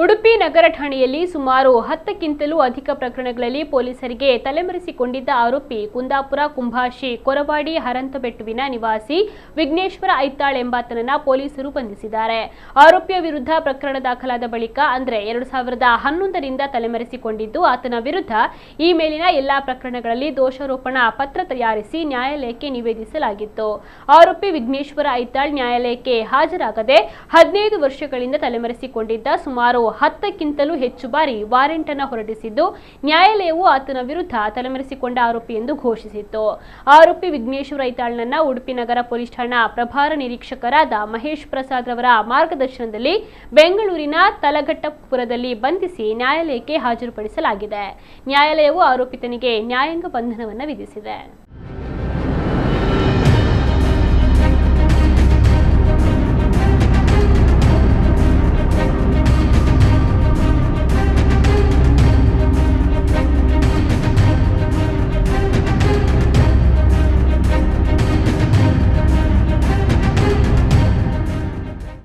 ಉಡುಪಿ ನಗರ ಠಾಣೆಯಲ್ಲಿ ಸುಮಾರು 10ಕ್ಕಿಂತಲೂ ಅಧಿಕ ಪ್ರಕರಣಗಳಲ್ಲಿ ಪೊಲೀಸರಿಗೆ ತಲೆಮರೆಸಿಕೊಂಡಿದ್ದ ಆರೋಪಿ ಕುಂದಾಪುರ ಕುಂಭಾಶಿ ಕೊರವಾಡಿ ಹರಂತಬೆಟ್ಟುವಿನ ನಿವಾಸಿ ವಿಘ್ನೇಶ್ವರ ಐತಾಳ್ ಎಂಬಾತನನ್ನ ಪೊಲೀಸರು ಬಂಧಿಸಿದ್ದಾರೆ. ಆರೋಪಿಯ ವಿರುದ್ಧ ಪ್ರಕರಣ ದಾಖಲಾದ ಬಳಿಕ ಅಂದ್ರೆ 2011ರಿಂದ ತಲೆಮರೆಸಿಕೊಂಡಿದ್ದು ಆತನ ವಿರುದ್ಧ ಈ ಮೇಲಿನ ಎಲ್ಲಾ ಪ್ರಕರಣಗಳಲ್ಲಿ ದೋಷಾರೋಪಣಾ ಪತ್ರ ತಯಾರಿಸಿ ನ್ಯಾಯಾಲಯಕ್ಕೆ ನಿವೇದಿಸಲಾಗಿತ್ತು. ಆರೋಪಿ ವಿಘ್ನೇಶ್ವರ ಐತಾಳ್ ನ್ಯಾಯಾಲಯಕ್ಕೆ ಹಾಜರಾಗದೆ 15 ವರ್ಷಗಳಿಂದ ತಲೆಮರೆಸಿಕೊಂಡಿದ್ದ ಸುಮಾರು 10ಕ್ಕಿಂತಲೂ ಹೆಚ್ಚು ಬಾರಿ ವಾರೆಂಟ್ ಅನ್ನು ಹೊರಡಿಸಿದ್ದು ನ್ಯಾಯಾಲಯವು ಆತನ ವಿರುದ್ಧ ತಲೆಮರೆಸಿಕೊಂಡ ಆರೋಪಿ ಎಂದು ಘೋಷಿಸಿತ್ತು. ಆರೋಪಿ ವಿಘ್ನೇಶ್ವರ ಐತಾಳ್ನನ್ನ ಉಡುಪಿ ನಗರ ಪೊಲೀಸ್ ಠಾಣಾ ಪ್ರಭಾರ ನಿರೀಕ್ಷಕರಾದ ಮಹೇಶ್ ಪ್ರಸಾದ್ ರವರ ಮಾರ್ಗದರ್ಶನದಲ್ಲಿ ಬೆಂಗಳೂರಿನ ತಲಘಟ್ಟಪುರದಲ್ಲಿ ಬಂಧಿಸಿ ನ್ಯಾಯಾಲಯಕ್ಕೆ ಹಾಜರುಪಡಿಸಲಾಗಿದೆ. ನ್ಯಾಯಾಲಯವು ಆರೋಪಿತನಿಗೆ ನ್ಯಾಯಾಂಗ ಬಂಧನವನ್ನು ವಿಧಿಸಿದೆ.